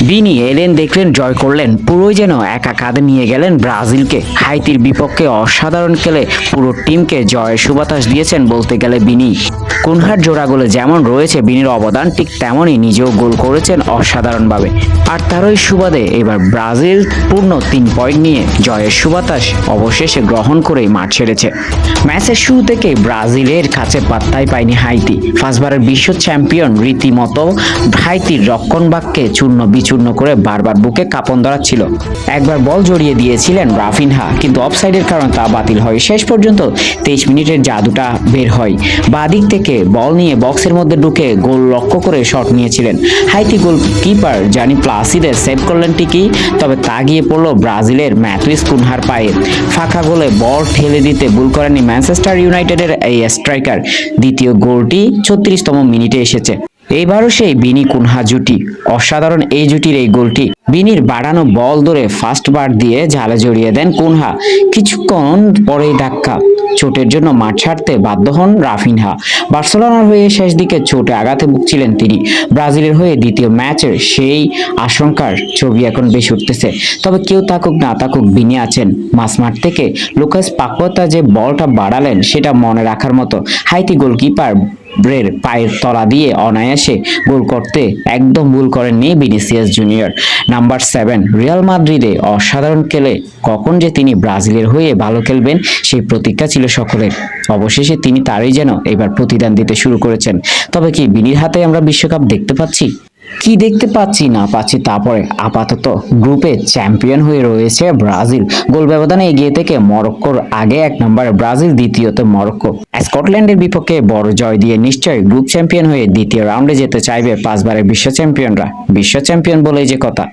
বিনি এলেন, দেখলেন, জয় করলেন, পুরোই যেন একা কাঁধে নিয়ে গেলেন ব্রাজিলকে। হাইতির বিপক্ষে অসাধারণ খেলে পুরো টিমকে জয়ের সুবাতাস দিয়েছেন বলতে গেলে বিনি। কুনহার জোড়া গোলে যেমন রয়েছে বিনির অবদান, ঠিক তেমনই নিজেও গোল করেছেন অসাধারণভাবে। আর তারই সুবাদে এবার ব্রাজিল পূর্ণ 3 পয়েন্ট নিয়ে জয়ের সুবাতাস অবশেষে গ্রহণ করেই মাঠ ছেড়েছে। ম্যাচের শুরু থেকে ব্রাজিলের কাছে পাত্তাই পায়নি হাইতি। ফার্স্টবারের বিশ্ব চ্যাম্পিয়ন রীতিমতো হাইতির রক্ষণভাগকে চূর্ণ বিচূর্ণ করে বারবার বুকে কাঁপন ধরাচ্ছিল। একবার বল জড়িয়ে দিয়েছিলেন রাফিনহা, কিন্তু অফসাইডের কারণে তা বাতিল হয়। শেষ পর্যন্ত 23 মিনিটের জাদুটা বের হয়। বাদিক থেকে বল নিয়ে বক্সের মধ্যে ঢুকে গোল লক্ষ্য করে শট নিয়েছিলেন হাইতি গোলকিপার জানি প্লাসিদে। সেভ করলেন ঠিকই, তবে তা গিয়ে পড়ল ব্রাজিলের ম্যাথুইস কুনহার পায়ে। ফাঁকা গোলে বল ঠেলে দিতে ভুল করেননি ম্যানচেস্টার ইউনাইটেডের এই স্ট্রাইকার। দ্বিতীয় গোলটি 36তম মিনিটে এসেছে। এইবারও সেই বিনি কুনহা জুটি। অসাধারণ এই জুটির এই গোলটি। বিনির বাড়ানো বল ধরে ফার্স্ট বার দিয়ে জালে জড়িয়ে দেন কুনহা। কিছুক্ষণ পরেই ধাক্কা চোটের জন্য মাঠ ছাড়তে বাধ্য হন রাফিনহা। বার্সেলোনার হয়ে শেষ দিকে চোটে আঘাতে ভুগছিলেন তিনি। ব্রাজিলের হয়ে দ্বিতীয় ম্যাচের সেই আশঙ্কার ছবি এখন বেশ উঠতেছে। তবে কেউ থাকুক না থাকুক, বিনি আছেন মাঝমাঠ থেকে। লুকাস পাকুয়েতা যে বলটা বাড়ালেন সেটা মনে রাখার মতো। হাইতি গোলকিপার ব্রের পায়ের তলা দিয়ে অনায়াসে গোল করতে একদম ভুল করেননি ভিনিসিয়াস জুনিয়র। নাম্বার 7 রিয়াল মাদ্রিদে অসাধারণ খেলে কখন যে তিনি ব্রাজিলের হয়ে ভালো খেলবেন সেই প্রতীক্ষা ছিল সকলের। অবশেষে তিনি তারই যেন এবার প্রতিদান দিতে শুরু করেছেন। তবে কি বিনির হাতে আমরা বিশ্বকাপ দেখতে পাচ্ছি? কি দেখতে পাচ্ছি না পাচ্ছি তারপরে আপাতত গ্রুপে চ্যাম্পিয়ন হয়ে রয়েছে ব্রাজিল। গোল ব্যবধানে এগিয়ে থেকে মরক্কোর আগে 1 নম্বরে ব্রাজিল, দ্বিতীয়ত মরক্কো। স্কটল্যান্ডের বিপক্ষে বড় জয় দিয়ে নিশ্চয়ই গ্রুপ চ্যাম্পিয়ন হয়ে দ্বিতীয় রাউন্ডে যেতে চাইবে 5 বারের বিশ্ব চ্যাম্পিয়নরা। বিশ্ব চ্যাম্পিয়ন বলেই যে কথা।